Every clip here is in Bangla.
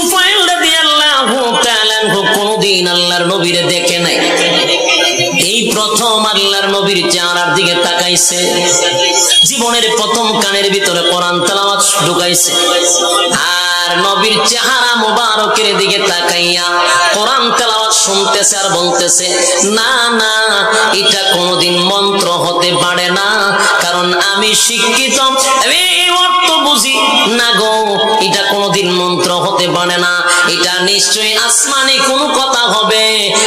তুফাইল রাদিয়াল্লাহু তাআলা কোনদিন আল্লাহর নবীরে দেখে নাই, এই প্রথম আল্লাহর নবীর চেহারার দিকে তাকাইছে, জীবনের প্রথম কানের ভিতরে কোরআন তেলাওয়াত ঢুকাইছে, আর নবীর চেহারা মোবারকের দিকে তাকাইয়া কোরআন তেলাওয়াত শুনতেছে আর বলতেছে, না না, এটা কোনদিন মন্ত্র হতে পারে না, কারণ আমি শিক্ষিত, আমি অর্থ বুঝি না গো, এটা কোনদিন মন্ত্র হতে পারে না, এটা নিশ্চয়ই আসমানি কোনো কথা হবে,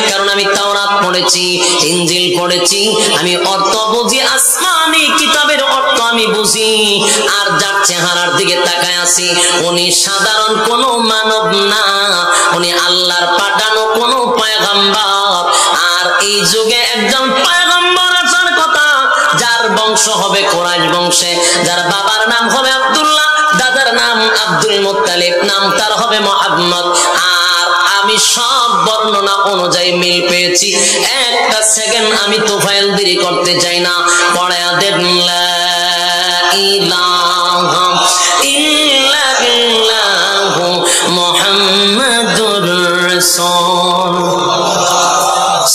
কারণ আমি তাওরাত পড়েছি, ইনজিল পড়েছি, আমি অর্থ বুঝি, আসমানি কিতাবের অর্থ আমি বুঝি। আর যার চেহারার দিকে তাকায় আছি উনি সাধারণ কোনো মানব না, উনি আল্লাহর পাঠানো কোনো পয়গম্বর। আর এই যুগে একজন পয়গম্বর আসার কথা, যার বংশ হবে কুরাইশ বংশে, যার বাবার নাম হবে আব্দুল্লাহ, দাদার নাম আব্দুল মুত্তালিব, নাম তার হবে মুহাম্মদ। আর আমি সব বর্ণনা অনুযায়ী মিল পেয়েছি, একটা সেকেন্ড আমি তুফাইল দেরি করতে চাই না, পড়ে দেন লা ইলাহা ইল্লাল্লাহু মুহাম্মাদুর রাসূল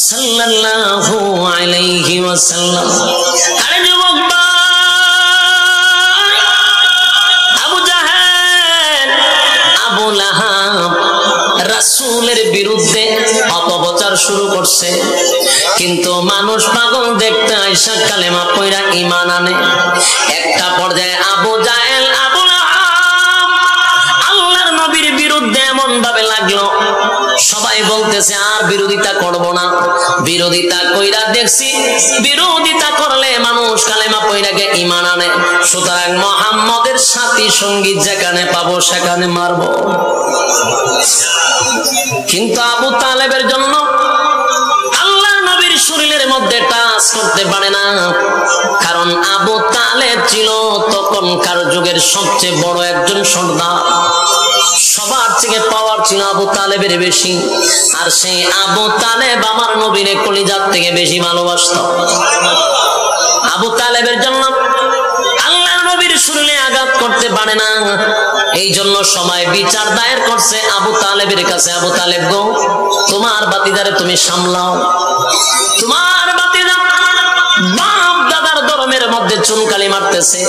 সাল্লাল্লাহু আলাইহি ওয়াসাল্লাম। আরে যুবক ভাই, আবু জাহেল, আবু লাহাব রাসূলের বিরুদ্ধে অপপ্রচার শুরু করছে, কিন্তু মানুষ পাগল দেখতে আইসা কালেমা পয়রা ঈমান আনে। একটা পর্যায়ে আবু জাহেল, আবু লাহাব আল্লাহর নবীর বিরুদ্ধে এমন ভাবে লাগলো, সবাই বলতেছে আর বিরোধিতা করব না, বিরোধিতা কইরা দেখছি বিরোধিতা করলে মানুষ কালেমা পয়রাকে ঈমান আনে, সুতরাং মুহাম্মদের সাথী সঙ্গী যেখানে পাবো সেখানে মারবো। কিন্তু আবু তালেবের জন্য আল্লাহর নবীর শরীরের মধ্যে টাচ করতে পারে না, কারণ আবু তালেব ছিল তখনকার যুগের সবচেয়ে বড় একজন সর্দার, সবার থেকে পাওয়ার ছিল আবু তালেবের বেশি। আর সেই আবু তালেব আমার নবীর কলিজার থেকে বেশি ভালোবাসতো। আবু তালেবের জন্য আল্লাহর নবীর শরীরে আঘাত করতে পারে না, এই জন্য সময় বিচার দায়ের করছে আবু তালেবের কাছে, আবু তালেব গো, তোমার বাতিদারে তুমি সামলাও, তোমার বাতিদা বাপ দাদার ধর্মের মধ্যে চুনকালি মারতেছে,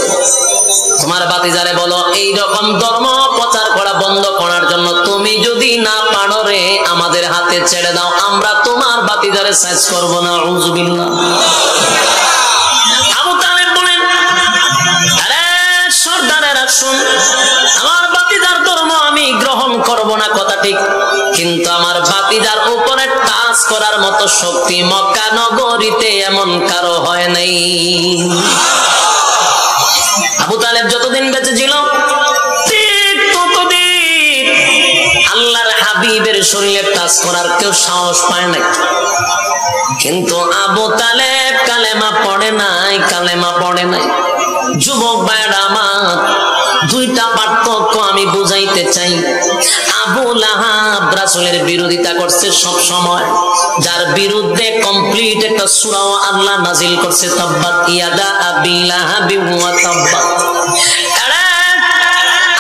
তোমার বাতিজারে বলো এই রকম ধর্ম প্রচার করা বন্ধ করার জন্য তুমি যদি না পারো রে আমাদের হাতে ছেড়ে দাও, আমরা তোমার বাতিজারে সাইজ করব না। আউযুবিল্লাহ। আবু তালেব বলেন, আরে সর্দারেরা শুন, আমার বাতিজার ধর্ম আমি গ্রহণ করব না, কথা ঠিক, কিন্তু আমার বাতিজার উপরে টাচ করার মতো শক্তি মক্কা নগরীতে এমন কারো হয় নাই। আবু তালেব যতদিন বেঁচে ছিল ঠিক ততদিন আল্লাহর হাবিবের শরীরে টাচ করার কেউ সাহস পায় নাই। কিন্তু আবু তালেব কালেমা পড়ে নাই, কালেমা পড়ে নাই। যুবক ভাইরা আমার, দুইটা পার্থক্য আমি বুঝাইতে চাই। আবু লাহাব রাসূলের বিরোধিতা করছে সব সময়, যার বিরুদ্ধে কমপ্লিট একটা সূরা আল্লাহ নাজিল করছে, তাব্বাত ইয়াদা আবি লাহাবি ওয়া তাব্বা।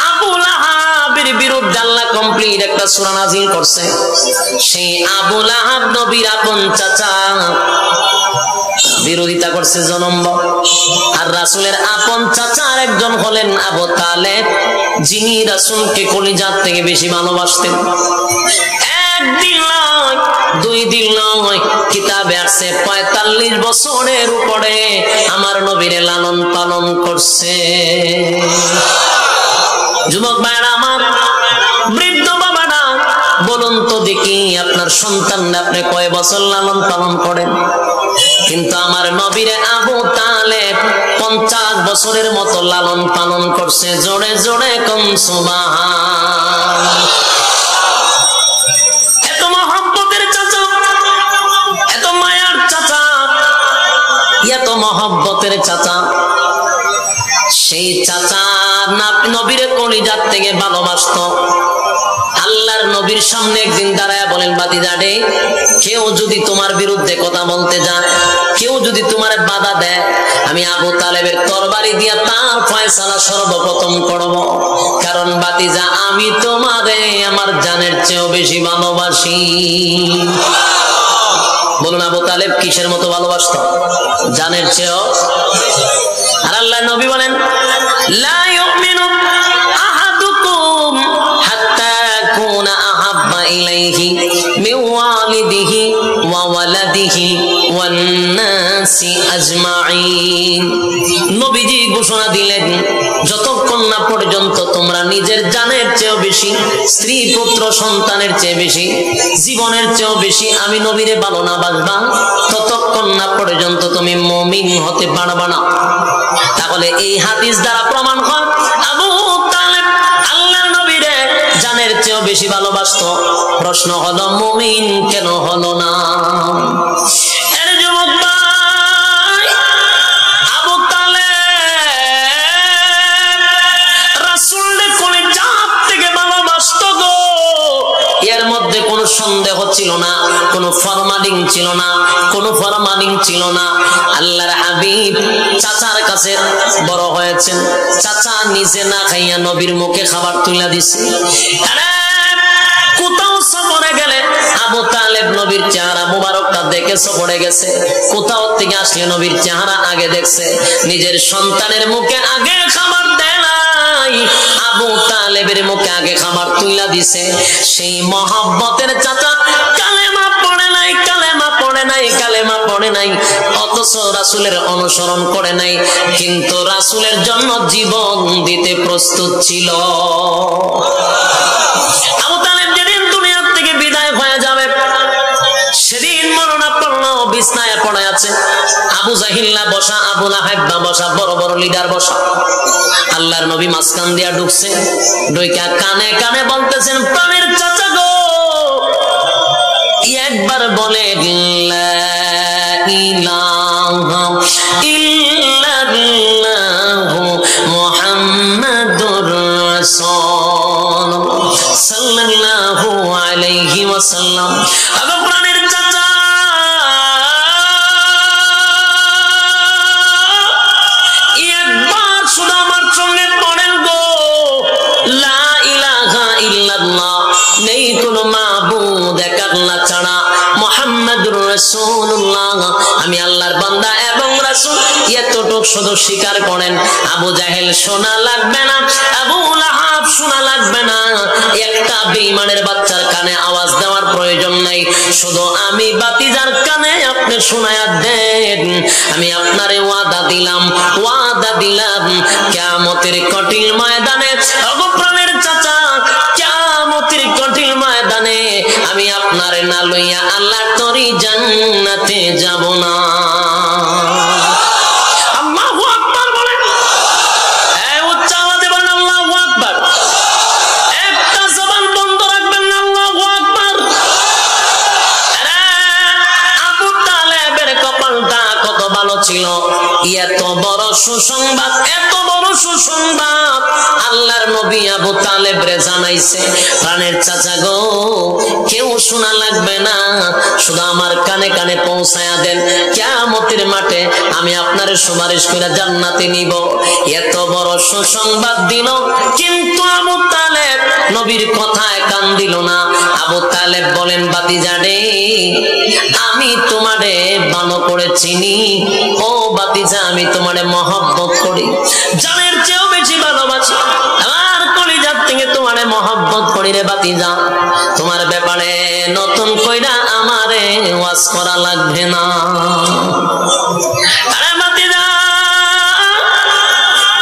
আবু লাহাবের বিরুদ্ধে আল্লাহ কমপ্লিট একটা সূরা নাজিল করছে। সেই আবু লাহাব নবীর আপন চাচা, বিরোধিতা করছে জনম্ব। আর রাসূলের আপন চাচার একজন হলেন আবু তালেব, যিনি রাসূলকে কলিজার থেকে বেশি ভালোবাসতেন। একদিন নয়, দুই দিন নয়, কিতাবে আসছে ৪৫ বছরের উপরে আমার নবীরে লালন পালন করছে। যুবক ভাইরা আমার, বৃদ্ধ বাবারা, বলুন তো দেখি আপনার সন্তানরা আপনি কয় বছর লালন পালন করেন? কিন্তু আমার নবীরে আবু তালেব ৫০ বছরের মতো লালন পালন করছে। জোরে জোরে কোন সুবহান। এত মহব্বতের চাচা, এত মায়ার চাচা, এত মহব্বতের চাচা, সেই চাচা নবীরে কলিজার থেকে ভালোবাসতো। আল্লাহর নবীর সামনে একদিন দাঁড়ায় বলেন, বাতিজারে, কেউ যদি তোমার বিরুদ্ধে কথা বলতে যায়, কেউ যদি তোমার বাধা দেয়, আমি আবু তালেবের তরবারি দিয়া তার ফয়সালা সর্বপ্রথম করব। কারণ বাতিজা, আমি তোমারে আমার চেয়েও বেশি ভালোবাসি। বলুন আবু তালেব কিসের মতো ভালোবাসত? জানের চেয়েও। আর আল্লাহ নবী বলেন লা ইউমিনু আহাদুকুম হাত্তা কুনা আহাব্বা ইলাইহি মিন ওয়ালিদিহি ওয়া ওয়ালাদিহি ওয়ান নাসি আজমাইন। নবীজি ঘোষণা দিলেন যতক্ষণ না পর্যন্ত তোমরা নিজের জানের চেয়েও বেশি, স্ত্রী পুত্র সন্তানের চেয়ে বেশি, জীবনের চেয়েও বেশি আমি নবীরে ভালো না বাসবা, ততক্ষণ না পর্যন্ত তুমি মুমিন হতে পারবা না। তাহলে এই হাদিস দ্বারা প্রমাণ হয় আবু তালেব আল্লাহর নবীরে জানের চেয়েও বেশি ভালোবাসতো। প্রশ্ন হলো মুমিন কেন হলো না? এর যুবক ভাই, আবু তালেব রাসূলের কোলে জাত থেকে ভালোবাসতো গো। এর মধ্যে কোনো সন্দেহ ছিল না, কোনো ফরমালিং ছিল না, কোনো ফরমালিং ছিল না। আল্লাহর হাবিব চাচার কাছে বড় হয়েছেন, চাচা নিজে না খাইয়া নবীর মুখে খাবার তুলে দিছে। কোথাও সফরে গেলে আবু তালেব নবীর চেহারা মুবারকটা দেখে সফরে গেছে, কোথাও থেকে আসলে নবীর চেহারা আগে দেখছে, নিজের সন্তানের মুখে আগে খাবার দেয় নাই, আবু তালেবের মুখে আগে খাবার তুইলা দিছে। সেই মহব্বতের চাচা কালেমা পড়ে নাই, কালেমা পড়ে নাই, কালেমা পড়ে নাই, অথচ রাসূলের অনুসরণ করে নাই, কিন্তু রাসূলের জন্য জীবন দিতে প্রস্তুত ছিল। আবু তালেব যেদিন দুনিয়া থেকে বিদায় হয়ে যাবে, সেদিন মরণাপন্ন বিছনায় পড়ে আছে, আবু জাহিল্লা বসা, আবু লাহাব বসা, বড় বড় লিডার বসা। আল্লাহর নবী মাঝখান দিয়া ঢুকছে, ঢুইকা কানে কানে বলতেছেন প্রাণের চাচা গো, একবার বলে লা ইলাহা ইল্লাল্লাহু মুহাম্মাদুর রাসূলুল্লাহ সাল্লাল্লাহু আলাইহি ওয়াসাল্লাম। আগো প্রাণের চাচা, একবার শুধু আমার সঙ্গে পড়েন গো, লা ইলাহা ইল্লাল্লাহ, নেই কোনো মাবুদ এক আল্লাহ ছাড়া, মুহাম্মাদুর রাসূলুল্লাহ, আমি আল্লাহর বান্দা এবং রাসূল, এতটুক শুধু স্বীকার করেন। আবু জাহেল শোনা লাগবে না, আবু লাহাব শোনা লাগবে না, একটা বেঈমানের বাচ্চার কানে আওয়াজ দেওয়ার প্রয়োজন নাই, শুধু আমি বাতিজার কানে আপনি শোনায়া দেন। আমি আপনারে ওয়াদা দিলাম, ওয়াদা দিলাম, কিয়ামতের কঠিন ময়দানে, ওগো প্রাণের চাচা, কিয়ামতের কঠিন ময়দানে আমি আপনারে না লইয়া আল্লাহর তরি জান্নাতে যাব না। আল্লাহু আকবার বলেন, এই উচ্চ আওয়াজে বলেন আল্লাহু আকবার। একটা জবান বন্ধ রাখবেন না, আল্লাহু আকবার। আবু তালেবের কপালটা কত ভালো ছিল, এত বড় সুসংবাদ, এত বড় সুসংবাদ আল্লাহর নবী আবু তালেবরে জানাইছে। প্রাণের চাচা গো, কেউ শোনা লাগবে না, শুধু আমার কানে কানে পৌঁছায়া দেন, কিয়ামতের মাঠে আমি আপনার সুপারিশ করে জান্নাতে নিব। এত বড় সুসংবাদ দিল, কিন্তু আবু তালেব নবীর কথায় কান দিল না। আবু তালেব বলেন বাতিজা রে, আমি তোমারে ভালো করে চিনি, ও বাতিজা আমি তোমারে মহব্বত করি, জানের চেয়েও বেশি ভালোবাসি, আমার কলিজার থেকে তোমারে মহব্বত করি রে বাতিজা, তোমার ব্যাপারে নতুন কইরা আমারে ওয়াজ করা লাগবে না। আরে বাতিজা,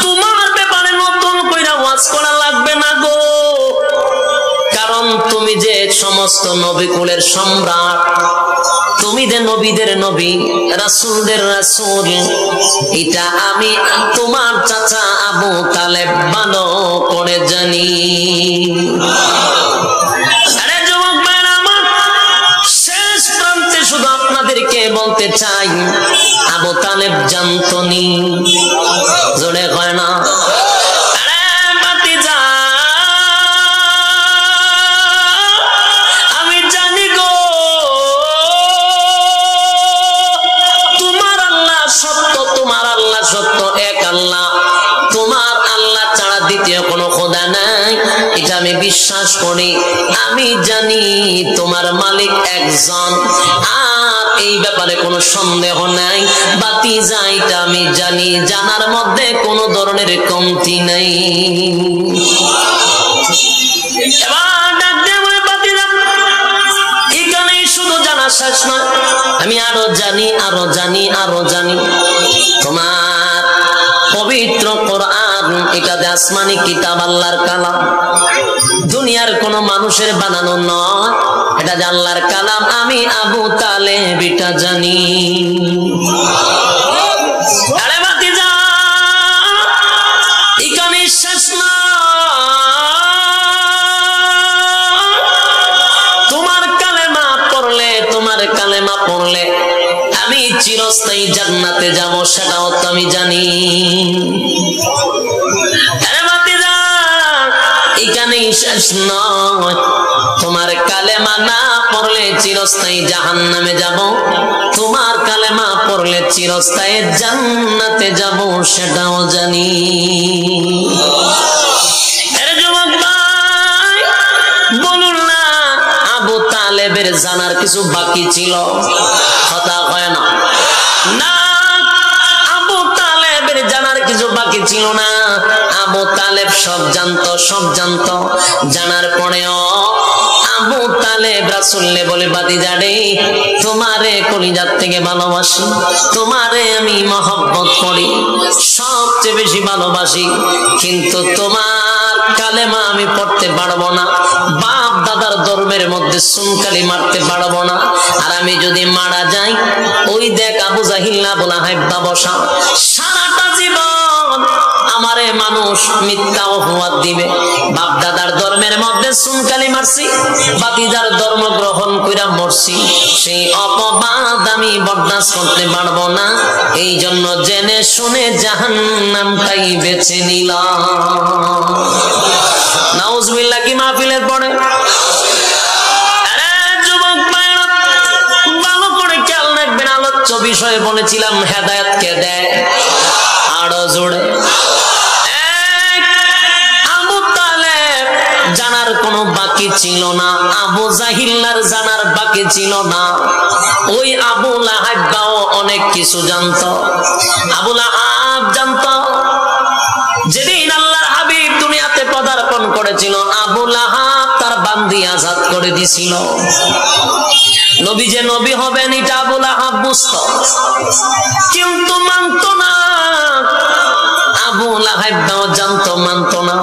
তোমার ব্যাপারে নতুন কইরা ওয়াজ করা লাগবে না গো, কারণ তুমি যে সমস্ত নবী কুলের সম্রাট, তুমি যে নবীদের নবী, রাসূলদের রাসূল, এটা আমি তোমার চাচা আবু তালেব ভালো করে জানি। আরে যুবক ভাইরা আমার, শেষ প্রান্তে শুধু আপনাদেরকে বলতে চাই, আবু তালেব জানতনি, জোরে কয় না, আমি বিশ্বাস করি, আমি জানি তোমার মালিক একজন, আর এই ব্যাপারে কোনো সন্দেহ নাই। ভাতিজা এটা আমি জানি, জানার মধ্যে কোনো ধরনের কমতি নাই। এবার ডাক দিয়ে বলে, ভাতিজা এখানেই শুধু জানা শেষ নয়, আমি আরো জানি, আরো জানি, আরো জানি। তোমার পবিত্র কোরআন এটা আসমানি কিতাব, আল্লাহর কালাম, দুনিয়ার কোন মানুষের বানানো নয়, এটা যে আল্লাহর কালাম। আমি আবু তালেব এটা জানি। আরে ভাতিজা এখানে শেষ না, তোমার কালেমা পড়লে, তোমার কালেমা পড়লে আমি চিরস্থায়ী জান্নাতে যাব, সেটাও তো আমি জানি। এখানেই শেষ নয়, তোমার কালেমা না পড়লে চিরস্থায়ী জাহান্নামে যাব, তোমার কালেমা পড়লে চিরস্থায়ী জান্নাতে যাব, সেটাও জানি। যুবক ভাই বলুন না, আবু তালেবের জানার কিছু বাকি ছিল? কথা হয় না? না, আবু তালেবের জানার কিছু বাকি ছিল না। আবু তালেব সব জানতো, সব জানতো। জানার পরেও আবু তালেব রাসূলকে বলে, ভাতিজা রে, তোমারে কলিজার থেকে ভালোবাসি, তোমারে আমি মহব্বত করি, সবচেয়ে বেশি ভালোবাসি, কিন্তু তোমার কালেমা আমি পড়তে পারবো না, বাপ দাদার ধর্মের মধ্যে সুনকালি মারতে পারবো না, আর আমি যদি মারা যাই, ওই দেখ আবু জাহিল আবু লাহাব বসা, সারাটা জীবন আমারে মানুষ মিথ্যা অপবাদ দিবে। বাপ দাদার ধর্মের মধ্যে সুনকালি মারছি, ভাতিজার ধর্ম গ্রহণ কইরা মরছি, সেই অপবাদ আমি বরদাস্ত করতে পারবো না। এই জন্য জেনে শুনে জাহান্নামটাই বেছে নিলাম। নাউজুবিল্লাহ কি মাহফিলের পড়ে? আরে যুবক ভাইরা ভালো করে খেয়াল রাখবেন, আলোচ্য বিষয়ে বলেছিলাম হেদায়েত কে দেয়? আরো জোরে। জানার কোনো বাকি ছিল না, আবু জাহিলার জানার বাকি ছিল না। ওই আবু লাহাবও অনেক কিছু জানতো। আবু লাহাব জানতো যেদিন আল্লাহর হাবিব দুনিয়াতে পদার্পণ করেছিল, আবু লাহাব তার বান্দি আজাদ করে দিছিল। নবী যে নবী হবেন এটা আবু লাহাব বুঝতো, কিন্তু মানতো না। আবু লাহাব জানতো, মানতো না।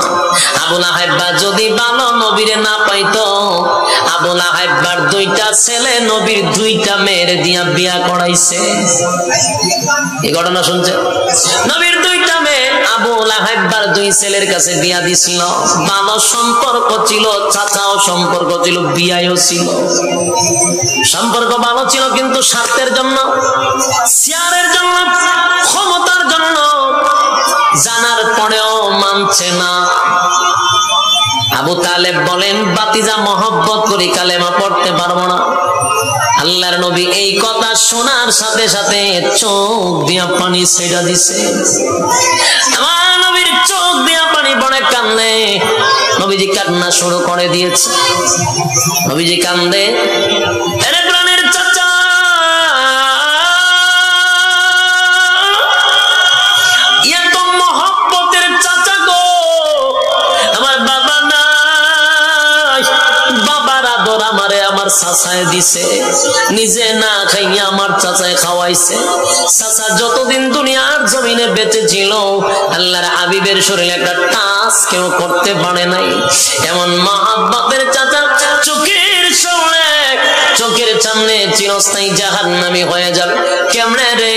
আবু লাহাব যদি ভালো নবীরে না পাইতো, আবু লাহাবের দুইটা ছেলে নবীর দুইটা মেয়ের দিয়া বিয়া করাইছে। এই ঘটনা শুনছে? নবীর দুইটা মেয়ে আবু লাহাবের দুই ছেলের কাছে বিয়া দিছিল। ভালো সম্পর্ক ছিল, চাচাও সম্পর্ক ছিল, বিয়াও ছিল। সম্পর্ক ভালো ছিল, কিন্তু স্বার্থের জন্য, চেয়ারের জন্য, ক্ষমতার জন্য জানার পরেও মানছে না। আবু তালেব বলেন, ভাতিজা মহব্বত করি, কালেমা পড়তে পারবো না। আল্লাহর নবী এই কথা শোনার সাথে সাথে চোখ দিয়া পানি ছেড়ে দিছে। আমার নবীর চোখ দিয়া পানি পড়ে, কান্দে। নবীজি কান্না শুরু করে দিয়েছে। নবীজি কান্দে, এরে প্রাণের চাচা, এত মহব্বতের চাচা গো, আমার বাবা নাই, বাবার আদর আমারে আমার চাচায় দিছে, নিজে না খাইয়া আমার চাচায় খাওয়াইছে। চাচা যতদিন দুনিয়ার জমিনে বেঁচে ছিল, আল্লাহর হাবিবের শরীরে একটা টাচ কেউ করতে পারে নাই। এমন মহব্বতের চাচা চোখের সামনে, চোখের সামনে চিরস্থায়ী জাহান্নামী হয়ে যাবে। কেমনে রে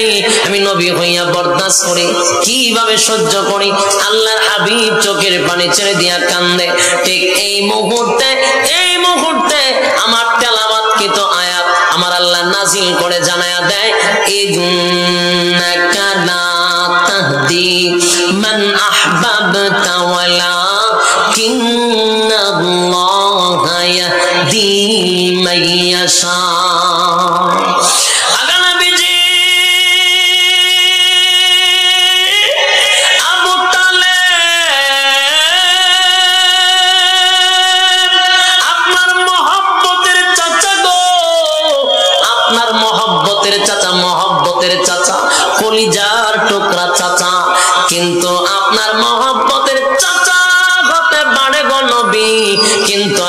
আমি নবী হইয়া বরদাস্ত করি, কিভাবে সহ্য করি? আল্লাহর হাবিব চোখের পানি ছেড়ে দিয়া কান্দে। ঠিক এই মুহূর্তে, এই মুহূর্তে আমার তেলাওয়াতকৃত আয়াত আমার আল্লাহ নাজিল করে জানায়া দেয়, ইন্নাকা লা তাহদি মান আহবাবতা ওয়ালাকিন্নাল্লাহা ইয়াহদি মান ইয়াশা। আপনার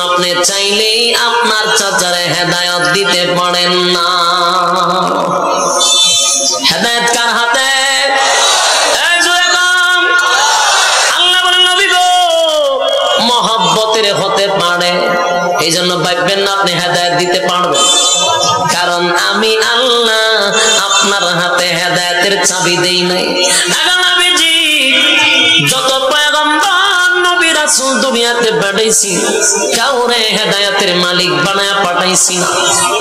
আপনি চাইলেই আপনার চাচারে হেদায়েত দিতে পারেন না। হেদায়েত কার হাতে? আল্লাহ বলেন নবী গো মহব্বতের হতে পারে, এই জন্য ভাববেন না আপনি হেদায়েত দিতে পারবেন, কারণ আমি আল্লাহ আপনার হাতে হেদায়েতের চাবি দেই নাই। নবীজি যত পয়গম্বর নবী রাসূল দুনিয়াতে পাঠাইছি কাউরে হেদায়েতের মালিক বানায়া পাঠাইছি না,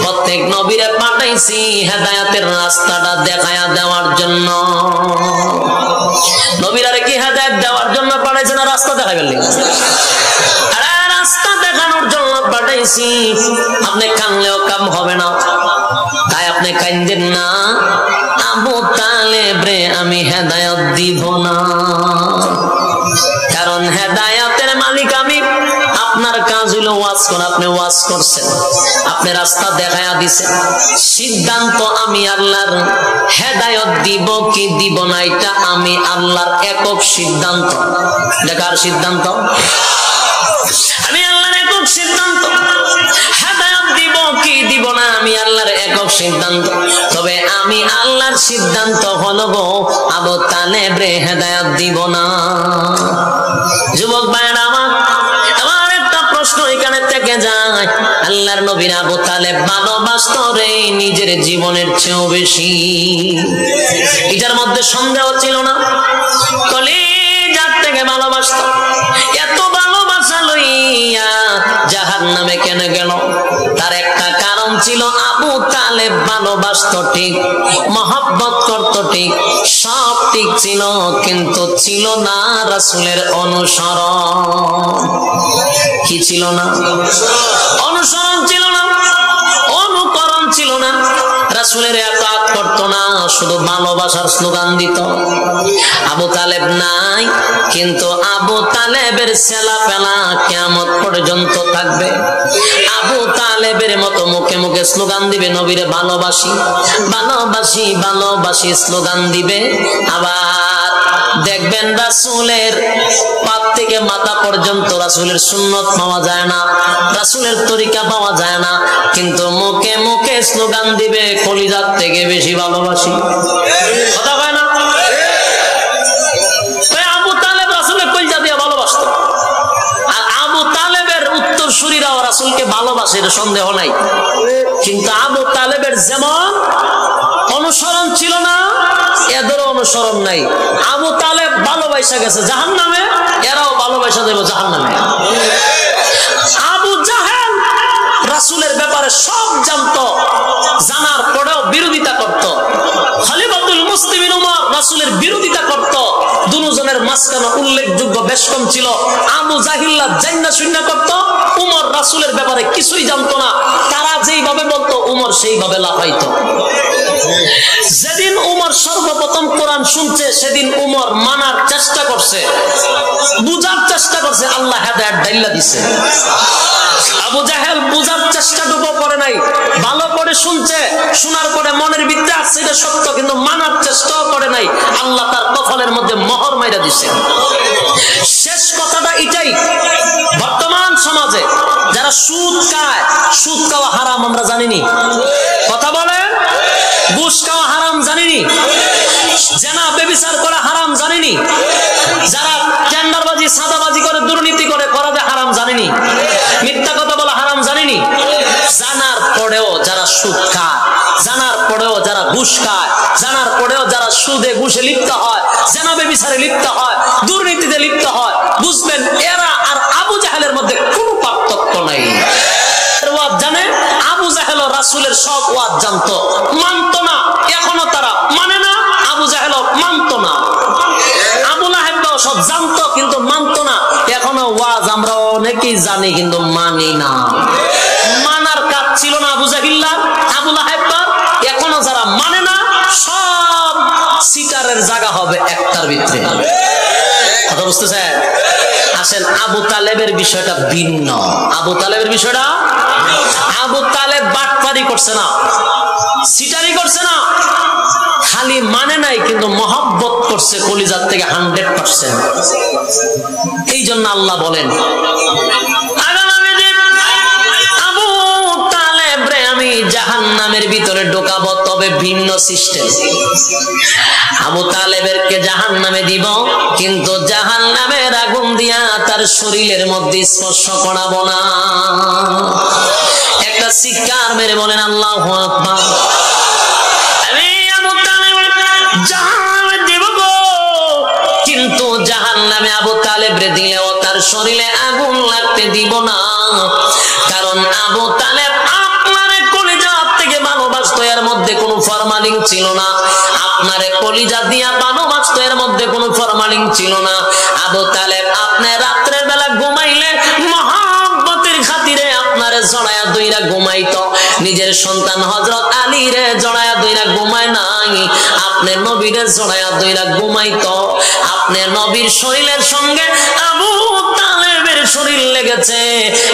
প্রত্যেক নবীরে পাঠাইছি হেদায়েতের রাস্তাটা দেখায়া দেওয়ার জন্য। নবীরারে কি হেদায়েত দেওয়ার জন্য পাঠাইছে না রাস্তা দেখাবেন? আরে রাস্তা দেখানোর জন্য পাঠাইছি। আপনি কানলেও কাম হবে না, তাই আপনি কান্দেন না। আবু তালেব রে আমি হেদায়েত দিব না, কারণ হেদায়েতের মালিক আমি। আপনার কাজ হলো ওয়াজ করা, আপনি ওয়াজ করছেন, আপনি রাস্তা দেখায়া দিছেন। সিদ্ধান্ত আমি আল্লাহর, হেদায়েত দিব কি দিব না এটা আমি আল্লাহর একক সিদ্ধান্ত। দেখার সিদ্ধান্ত আমি আল্লাহর একক সিদ্ধান্ত। হেদায়েত দিব কি দিব না আমি আল্লাহর একক সিদ্ধান্ত। তবে আমি আল্লাহর সিদ্ধান্ত হলো গো আবু তালেব রে হেদায়েত দিব না। যুবক ভাইরা আমার একটা প্রশ্ন এখানে থেকে যায়, আল্লাহর নবী আবু তালেব ভালোবাসতো রে নিজের জীবনের চেয়েও বেশি, এটার মধ্যে সন্দেহ ছিল না। কলিজার থেকে ভালোবাসতো। এত ভালোবাসা লইয়া জাহান্নামে কেন গেল? তার একটা কারণ ছিল, আবু তালেব ভালোবাসতো ঠিক, মহব্বত করতো ঠিক, সব ঠিক ছিল, কিন্তু ছিল না রাসূলের অনুসরণ। কি ছিল না? অনুসরণ ছিল না, অনুকরণ ছিল না। রাসূলের ইতাআত করতো না, শুধু ভালোবাসার স্লোগান দিত। আবু তালেব নাই, কিন্তু আবু তালেবের ছেলেপেলা কিয়ামত পর্যন্ত থাকবে। আবু তালেবের মতো মুখে মুখে স্লোগান দিবে নবীরে ভালোবাসি ভালোবাসি ভালোবাসি স্লোগান দিবে। আবার দেখবেন রাসূলের পাত থেকে মাথা পর্যন্ত রাসূলের সুন্নত পাওয়া যায় না, রাসূলের তরিকা পাওয়া যায় না, কিন্তু মুখে মুখে স্লোগান দিবে কলিজার থেকে বেশি ভালোবাসি। কথা হয় না? আবু তালেব রাসূলের কলিজা দিয়ে ভালোবাসতো, আর আবু তালেবের উত্তরসূরিরাও রাসূলকে ভালোবাসে, এর সন্দেহ নাই। কিন্তু আবু তালেবের যেমন অনুসরণ ছিল না, এদেরও অনুসরণ নাই। আবু তালেব ভালোবাসা গেছে জাহান্নামে, এরাও ভালোবাসা দেব জাহান্নামে। আবু জাহেল রাসূলের ব্যাপারে সব জানতো, জানার পরেও বিরোধিতা করত। খলিফাতুল মুসলিমিন উমর রাসূলের বিরোধিতা করত। দুজনের মাঝখানে উল্লেখযোগ্য বেশ কম ছিল। আবু জাহিল্লা জান্না শুন্না করত, উমর রাসূলের ব্যাপারে কিছুই জানতো না। তারা যেইভাবে বলতো উমর সেইভাবে লাফাইতো। যেদিন উমর সর্বপ্রথম কোরআন শুনছে সেদিন উমর মানার চেষ্টা করছে, বুঝার চেষ্টা করছে, আল্লাহ হেদায়েত ডাইলা দিছে। আবু জাহেল বুঝার চেষ্টাটুকু করে নাই, ভালো করে শুনছে, শোনার পরে মনের ভিতরে আসছে এটা সত্য, কিন্তু মানার চেষ্টাও করে নাই। আল্লাহ তার কপালের মধ্যে মোহর মাইরা দিছে। শেষ কথাটা এটাই, বর্তমান সমাজে যারা সুদ খায়, সুদ খাওয়া হারাম আমরা জানিনি, কথা বলেন, ঘুষ খাওয়া হারাম জানিনি, জেনা ব্যভিচার করা হারাম জানিনি, যারা টেন্ডারবাজি সাদাবাজি করে দুর্নীতি করে করা যায় হারাম জানিনি, মিথ্যা কথা বলা হারাম জানিনি। জানার পরেও যারা সুদ খায়, জানার পরেও যারা ঘুষ খায়, জানার পরেও যারা সুদে ঘুষে লিপ্ত হয়, জেনা ব্যভিচারে লিপ্ত হয়, দুর্নীতিতে লিপ্ত হয়, বুঝবেন এরা আর আবু জাহেলের মধ্যে কোনো পার্থক্য নাই। জানে আবু জাহেল রাসূলের সব ওয়াজ জানতো, মানতো না, এখনো তারা মানে না। আবু জাহেল মানতো না, আবু লাহাব সব জানতো কিন্তু মানতো না। এখনো ওয়াজ আমরা অনেকেই জানি কিন্তু মানি না। মানার কাজ ছিল না আবু জাহিল্লার, আবু লাহাব। এখনো যারা মানে না সব সিটারের জায়গা হবে একটার ভিতরে। কথা বুঝতেছেন? আসেন, আবু তালেবের বিষয়টা ভিন্ন। আবু তালেবের বিষয়টা, আবু তালেব বাটপারি করছে না, সিটারি করছে না, খালি মানে নাই কিন্তু মহব্বত করছে কলিজার থেকে 100%। এই জন্য আল্লাহ বলেন ভিতরে ঢোকাবো, তবে ভিন্ন সিস্টেম। আবু তালেবেরকে জাহান্নামে দিব, কিন্তু জাহান্নামের আগুন দিয়া তার শরীরের মধ্যে স্পর্শ করাবো না। একটা চিৎকার মেরে বলেন আল্লাহু আকবার। আমি আবু তালেব জাহান্নামে দিব গো, কিন্তু জাহান্নামে আবু তালেবরে দিলেও তার শরীরে আগুন লাগতে দিব না। কারণ আবু তালেব আপনারে কলিজা থেকে ভালোবাসতো, এর মধ্যে কোনো ফরমালিন ছিল না। আপনারে কলিজা দিয়া ভালোবাসতো, এর মধ্যে কোনো ফরমালিন ছিল না। আবু তালেব আপনি রাত্রের বেলা ঘুমাইলে মহব্বতের খাতিরে আপনারে জড়ায়া দইরা ঘুমাইতো। নিজের সন্তান হযরত আলীরে জড়ায়া দইরা ঘুমায় নাই, আপনি নবীরে জড়ায়া দইরা ঘুমাইতো। আপনি নবীর শরীরের সঙ্গে আবু তালেবের শরীর লেগেছে,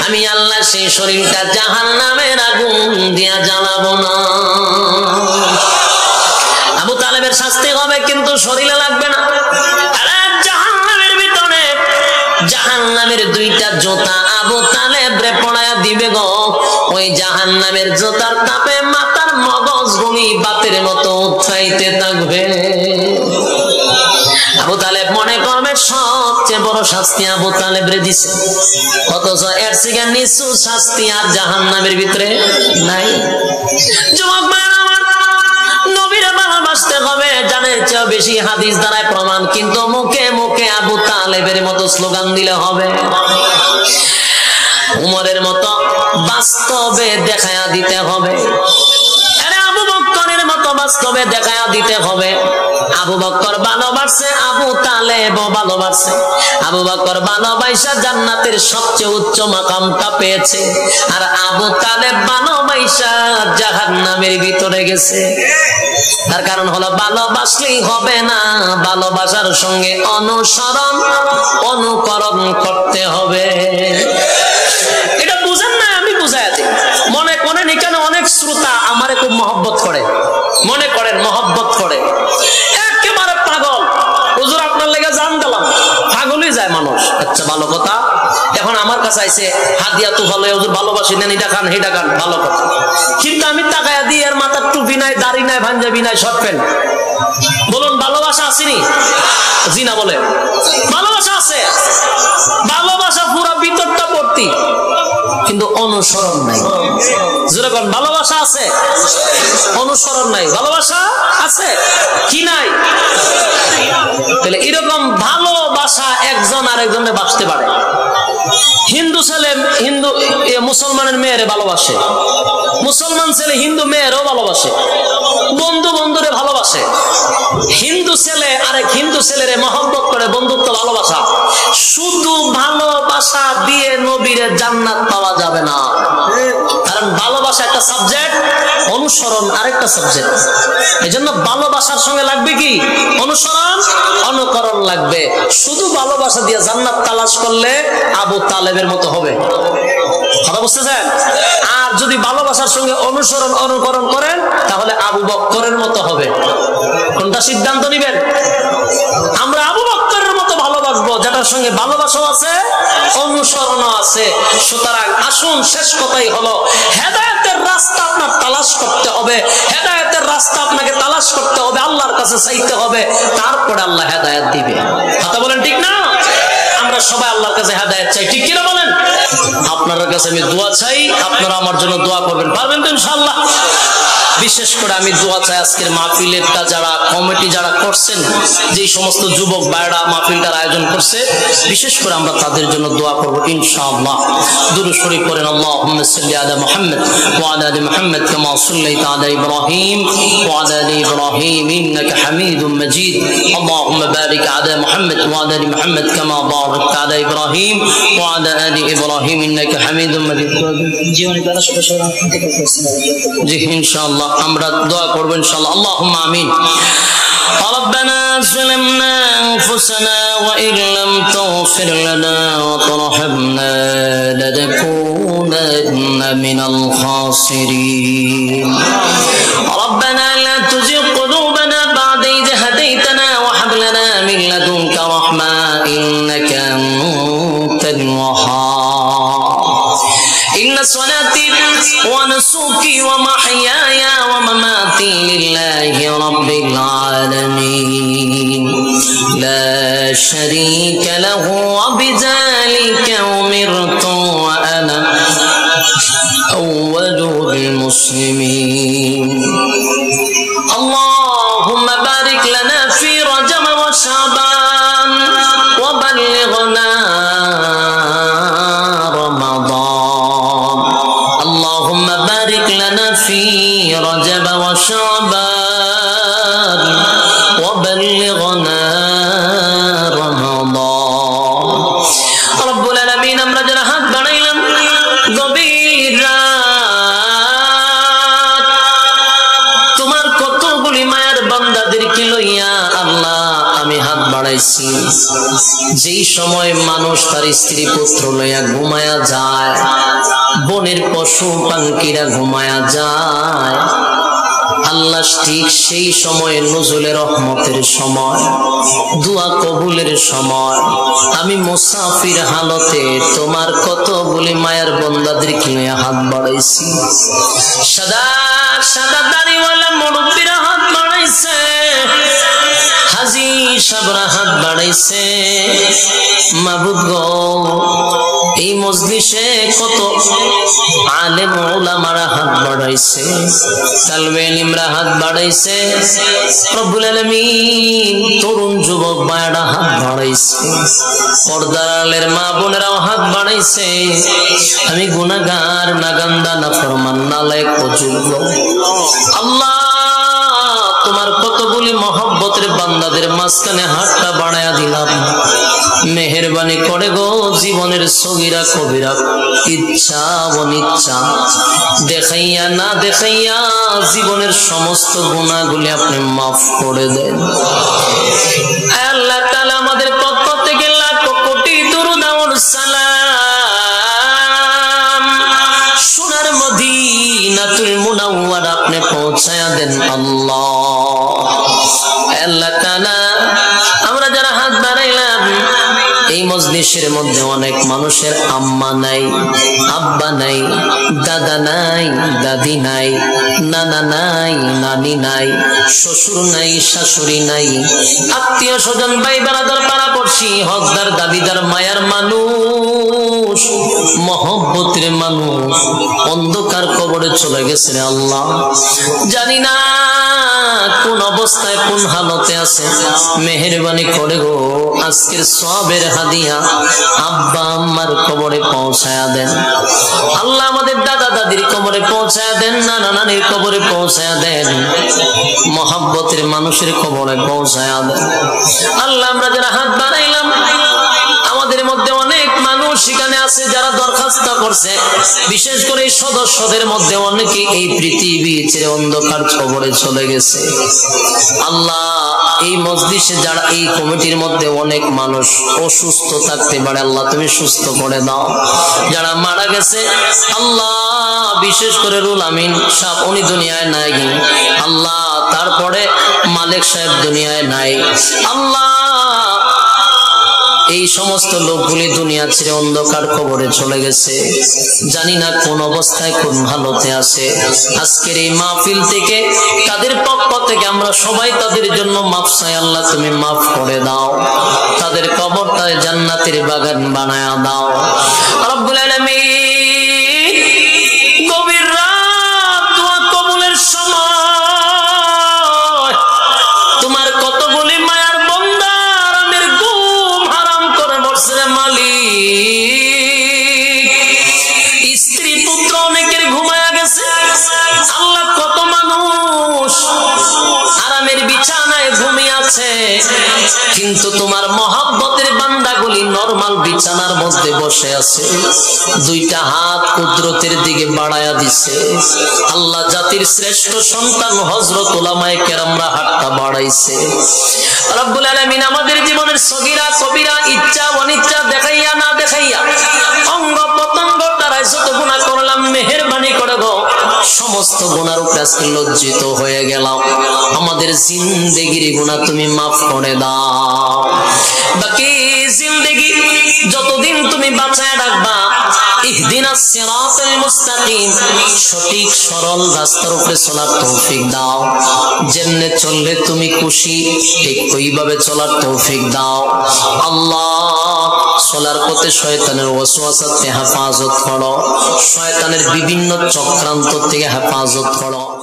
আমি আল্লাহ সেই শরীরটা জাহান্নামের আগুন দিয়া জ্বালাবো না। আবু তালেবের শাস্তি হবে, কিন্তু শরীরে লাগবে না। আরে জাহান্নামের ভিতরে জাহান্নামের দুইটা জুতা আবু তালেবরে পড়ায়া দিবে গো। ওই জাহান্নামের জুতার তাপে মাথার মগজ ভূমি বাতের মতো উঠাইতে থাকবে। আবু তালেব মনে করবে সবচেয়ে বড় শাস্তি আবু তালেবরে দিছে, অথচ এর থেকে নিচু শাস্তি আর জাহান্নামের ভিতরে নাই। যুবক ভাইরা আমার, নবীরে ভালোবাসতে হবে, জানের চেয়ে বেশি হাদিস দ্বারাই প্রমাণ, কিন্তু মুখে মুখে আবু তালেবের মতো স্লোগান দিলে হবে। উমরের মতো বাস্তবে দেখায়া দিতে হবে, আবু বকরের মতো বাস্তবে দেখায়া দিতে হবে। আবু বকর ভালোবাসছে, আবু তালেবও ভালোবাসছে। আবু বকর ভালোবাসা জান্নাতের সবচেয়ে উচ্চ মাকামটা পেয়েছে, আর আবু তালেব ভালোবাসা জাহান্নামের ভিতরে গেছে। তার কারণ হলো ভালোবাসলেই হবে না, ভালোবাসার সঙ্গে অনুসরণ অনুকরণ করতে হবে। এটা বুঝেন না, আমি বুঝাই দিই। মনে করেন এখানে অনেক শ্রোতা আমারে খুব মহব্বত করে, মনে করেন মহব্বত করে, একেবারে পাগল। হুজুর আপনার লেগে জান দিলাম, পাগলই যায় মানুষ। আচ্ছা ভালো কথা, এখন আমার কাছে আইছে হাদিয়া তো ভালো, হুজুর ভালোবাসি নেন, এটা খান হেটা খান, ভালো কথা। কিন্তু আমি টাকায়া দিই, এর মাথার টুপি নাই, দাড়ি নাই, পাঞ্জাবি নাই, শর্ট প্যান্ট। বলুন ভালোবাসা আসেনি? জি না বলে ভালোবাসা আছে, ভালোবাসা পুরা ভিতরটা ভর্তি, কিন্তু অনুসরণ নাই। যেরকম ভালোবাসা আছে, অনুসরণ নাই। ভালোবাসা আছে কি নাই? তাহলে এরকম ভালোবাসা একজন আরেকজনে বাসতে পারে। হিন্দু ছেলে হিন্দু মুসলমানের মেয়েরে ভালোবাসে, মুসলমান ছেলে হিন্দু মেয়েরও ভালোবাসে, বন্ধু বন্ধুরে ভালোবাসে। হিন্দু ছেলে আরেক হিন্দু ছেলেরে মহব্বত করে, বন্ধুত্ব ভালোবাসা। শুধু ভালোবাসা দিয়ে নবীরে জান্নাত পাওয়া যাবে না, কারণ ভালোবাসা একটা সাবজেক্ট, অনুসরণ আরেকটা সাবজেক্ট। এজন্য ভালোবাসার সঙ্গে লাগবে কি? অনুসরণ অনুকরণ লাগবে। শুধু ভালোবাসা দিয়ে জান্নাত তালাশ করলে আবু তালেবের মতো হবে, কথা বুঝতেছেন? আর যদি ভালোবাসার সঙ্গে অনুসরণ অনুকরণ করেন তাহলে আবু বকরের মতো হবে। কোনটা সিদ্ধান্ত নিবেন? আমরা আবু বকরের মতো ভালোবাসবো, যেটার সঙ্গে ভালোবাসাও আছে, অনুসরণও আছে। সুতরাং আসুন, শেষ কথাই হলো হেদায়েতের রাস্তা আপনার তালাশ করতে হবে, হেদায়েতের রাস্তা আপনাকে তালাশ করতে হবে, আল্লাহর কাছে চাইতে হবে, তারপরে আল্লাহ হেদায়েত দিবে। কথা বলেন ঠিক না? আমরা সবাই আল্লাহর কাছে হেদায়েত চাই, ঠিক কিনা বলেন? আপনার কাছে আমি দোয়া চাই, আপনারা আমার জন্য দোয়া করবেন, পারবেন তো ইনশাআল্লাহ? বিশেষ করে আমি দোয়া চাই আজকের মাহফিলেরটা যারা কমিটি যারা করছেন, যে সমস্ত যুবক ভাইরা মাহফিলটার আয়োজন করছে, বিশেষ করে আমরা তাদের জন্য দোয়া করব ইনশাআল্লাহ। দুরূদ শরীফ পড়েন, আল্লাহুম্মা সাল্লি আলা মুহাম্মদ ওয়া আলা আলি মুহাম্মদ কামা সাল্লাইতা আলা ইব্রাহিম ওয়া আলা আলি ইব্রাহিম ইন্নাকা হামিদুম মাজিদ। আল্লাহুম্মা বারিক আলা মুহাম্মদ ওয়া আলা আলি মুহাম্মদ কামা বারাকতা আলা ইব্রাহিম ওয়া আলা আলি ইব্রাহিম ইন্নাকা হামিদুম মাজিদ। জীবনে দ্বারা জি ইনশাআল্লাহ আমরা দোয়া করব ইনশাআল্লাহ। আল্লাহুম্মা আমিন। ربنا ظلمنا أنفسنا وإن لم تغفر لنا وترحمنا لنكونن من الخاسرين. ربنا لا تزغ قلوبنا بعد إذ هديتنا وهب لنا من لدنك رحمة إنك أنت الوهاب. ইন্না সালাতি ওয়া নুসুকি ওয়া মাহইয়ায়া ওয়া মামাতি লিল্লাহি রাব্বিল আলামিন লা শারীকা লাহু ওয়া বিযালিকা উমিরতু ওয়া আনা আউওয়ালুল মুসলিমিন আল্লাহুম্মা বারিক লানা ফি রাজব ওয়া শাবান ওয়া বাল্লিগনা রমাদান আল্লাহুম্মা বারিক লানা ফি রাজব ওয়া শাবান ওয়া বাল্লিগনা রমাদান রব্বুল আলামিন আমরা যারা হাত বাড়াইলাম গভীর রাত তোমার কতগুলি মায়ের বান্দাদেরকে লইয়া আল্লাহ আমি হাত বাড়াইছি যেই সময় মানুষ তার স্ত্রী পুত্র লইয়া ঘুমায়া যায় বনের পশু পাখিরা ঘুমায়া যায় আল্লাহ ঠিক সেই সময় নজুলের রহমতের সময় দোয়া কবুলের সময় আমি মুসাফির হালতে তোমার কতগুলি মায়ের বান্দাদেরকে নিয়ে হাত বাড়াইছি সাদা সাদা দাড়িওয়ালা মুরব্বিরা হাত বাড়াইছে হাজী সাবরা হাত বাড়াইছে মাবুদ গো এই মজলিসে কত আলেম উলামারা হাত বাড়াইছে তালবে ইলমরা হাত বাড়াইছে রব্বুল আলামিন তরুণ যুবক ভাইরা হাত বাড়াইছে পর্দার আলের মা বোনেরাও হাত বাড়াইছে আমি গুনাহগার নাগান্দা নাফরমান নালায়েক অযোগ্য আল্লাহ তোমার কতগুলি মহব্বতের বান্দাদের মাঝখানে হাতটা বাড়ায়া দিলাম মেহেরবানি করে গো জীবনের সগীরা কবিরা ইচ্ছা অনিচ্ছা দেখাইয়া না দেখাইয়া জীবনের সমস্ত গুনাহগুলি আপনি মাফ করে দেন আল্লাহ তাআলা আমাদের পক্ষ থেকে লাখ কোটি দরুদ আর সালাম সোনার মদিনাতুল মুনাওয়ারা আপনি পৌঁছায়া দেন আল্লাহ তাআলা আমরা যারা হাত বাড়াইলাম এই মজলিসের মধ্যে অনেক মানুষের আম্মা নাই আব্বা নাই দাদা নাই দাদি নাই নানা নাই নানি নাই শ্বশুর নাই শাশুড়ি নাই আত্মীয় স্বজন ভাই বেড়াদার পাড়াপড়শি হকদার দাবিদার মায়ার মানুষ মহব্বতের মানুষ অন্ধকার কবরে চলে গেছে রে আল্লাহ জানি না কোন অবস্থায় কোন হালতে আছে মেহেরবানি করে গো আজকের সওয়াবের হাদিয়া আব্বা আম্মার কবরে পৌঁছায়া দেন আল্লাহ আমাদের দাদা দাদির কবরে পৌঁছায়া দেন নানা নানির কবরে পৌঁছায়া দেন মহব্বতের মানুষের কবরে পৌঁছায়া দেন আল্লাহ আমরা যারা হাত বাড়াইলাম আমাদের মধ্যে অনেক মানুষ সেখানে আছে যারা দরখাস্ত করছে বিশেষ করে এই সদস্যদের মধ্যে অনেকে এই পৃথিবী ছেড়ে অন্ধকার কবরে চলে গেছে আল্লাহ এই মজলিসে যারা এই কমিটির মধ্যে অনেক মানুষ অসুস্থ থাকতে পারে আল্লাহ তুমি সুস্থ করে দাও যারা মারা গেছে আল্লাহ বিশেষ করে রুল আমিন সাহেব উনি দুনিয়ায় নাই আল্লাহ তারপরে মালিক সাহেব দুনিয়ায় নাই আল্লাহ এই সমস্ত লোকগুলি দুনিয়া ছেড়ে অন্ধকার কবরে চলে গেছে জানি না কোন অবস্থায় কোন হালতে আছে আজকের এই মাহফিল থেকে তাদের পক্ষ থেকে আমরা সবাই তাদের জন্য মাফ চাই আল্লাহ তুমি মাফ করে দাও তাদের কবরটায় জান্নাতের বাগান বানায়া দাও রব্বুল আলামিন গভীর রাত দোয়া কবুলের সময় তোমার কতগুলি মায়ার বান্দা আরামের ঘুম হারাম করে বসে মালিক স্ত্রী পুত্র অনেকের ঘুমায়া গেছে আল্লাহ কত মানুষ আরামের বিছানায় ঘুমিয়ে আছে কিন্তু তোমার মহব্বতের বান্দাগুলি নরমাল বিছানার মধ্যে বসে আছে দুইটা হাত কুদরতের দিকে বাড়ায়া দিছে আল্লাহ জাতির শ্রেষ্ঠ সন্তান হযরত উলামায়ে কেরামরা হাতটা বাড়াইছে রব্বুল আলামিন আমাদের জীবনের সগীরা কবিরা ইচ্ছা অনিচ্ছা দেখাইয়া না দেখাইয়া অঙ্গ প্রত্যঙ্গ দ্বারাই যত গুনাহ করলাম মেহেরবানি করে গো সমস্ত গুনার উপরে আজকে লজ্জিত হয়ে গেলাম আমাদের জিন্দেগির গুনাহ তুমি মাফ করে দাও বাকি জিন্দেগি যতদিন তুমি বাঁচায় রাখবা ইহদিনা ইহদিনাস সিরাতাল মুস্তাকিম, সঠিক সরল রাস্তার উপরে চলার তৌফিক দাও। যেমনে চললে তুমি খুশি ঠিক ওইভাবে চলার তৌফিক দাও আল্লাহ। চলার পথে শয়তানের ওয়াসওয়াসা থেকে হেফাজত করো, শয়তানের বিভিন্ন চক্রান্ত থেকে হেফাজত করো।